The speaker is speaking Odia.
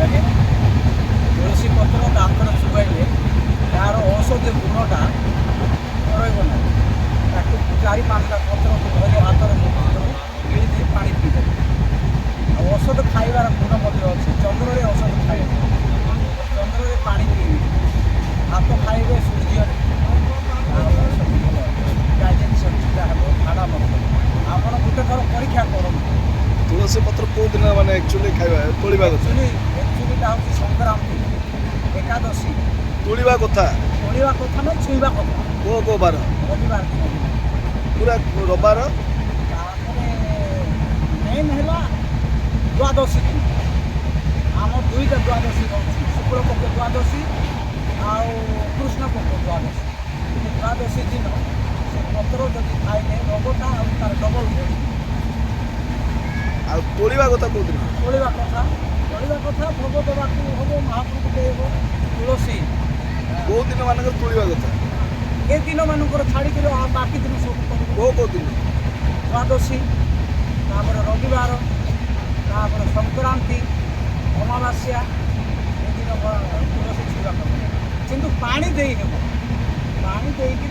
ଲାଗେ। ତୁଳସୀ ପତ୍ର ଦାନ୍ତରେ ଚୁବାଇଲେ ତାର ଔଷଧୀୟ ଗୁଣଟା ରହିବ ନାହିଁ। ତାକୁ 4-5ଟା ପତ୍ରକୁ ଧରି ହାତରେ ଗିଳି ଦେଇ ପାଣି ପିଇଦେବେ। ଆଉ ଔଷଧ ଖାଇବାର ଗୁଣ ମଧ୍ୟ ଅଛି। ଚନ୍ଦ୍ରରେ ଔଷଧ ଖାଇବେ, ଚନ୍ଦ୍ରରେ ପାଣି ପିଇବେ, ଭାତ ଖାଇବେ ସୂର୍ଯ୍ୟରେ, ତାପରେ ସବୁ ଭଲ ଡାଇଜେସନ୍ ଠିକ୍ ହେବ, ଝାଡ଼ା ମଧ୍ୟ। ଆପଣ ଗୋଟେ ଥର ପରୀକ୍ଷା କରନ୍ତୁ। ତୁଳସୀ ପତ୍ର କେଉଁ ଦିନ ମାନେ ଆକ୍ଚୁଆଲି ଖାଇବା ତୋଳିବା କଥା? ଏକ୍ଚୁଆଲିଟା ହେଉଛି ସଂକ୍ରାନ୍ତି, ଏକାଦଶୀ। ତୋଳିବା କଥା ନା ଛୁଇଁବା କଥା। କୋଉ ବାର? ରବିବାର ଦିନ ପୁରା ରବିବାର। ତାପରେ ମେନ୍ ହେଲା ଦ୍ୱାଦଶୀ ଦିନ। ଆମର 2ଟା ଦ୍ୱାଦଶୀ ରହୁଛି, ଶୁକ୍ଳପକ୍ଷ ଦ୍ୱାଦଶୀ ଆଉ କୃଷ୍ଣପକ୍ଷ ଦ୍ୱାଦଶୀ। ଦ୍ୱାଦଶୀ ଦିନ ସେ ପତ୍ର ଯଦି ଖାଇଲେ ରୋଗଟା ଆଉ ତାର ଡବଲ ବଢ଼ିବ। ଆଉ ତୋଳିବା କଥା କେଉଁ ଦିନ? ତୋଳିବା କଥା ଭୋଗ ଦେବାକୁ ହେବ, ମହାପ୍ରଭୁ ଦେବ। ତୁଳସୀ କେଉଁ ଦିନ ମାନଙ୍କରେ ତୋଳିବା କଥା? ଏ ଦିନମାନଙ୍କର ଛାଡ଼ିକରି ଆଉ ବାକି ଦିନ ସବୁ କରିବ। କେଉଁ ଦିନ? ଦ୍ୱାଦଶୀ, ତାପରେ ରବିବାର, ତାପରେ ସଂକ୍ରାନ୍ତି, ଅମାବାସ୍ୟା, ଏ ଦିନ ତୁଳସୀ ଛୁଇଁବା କଥା। କିନ୍ତୁ ପାଣି ଦେଇ ହେବ, ପାଣି ଦେଇକି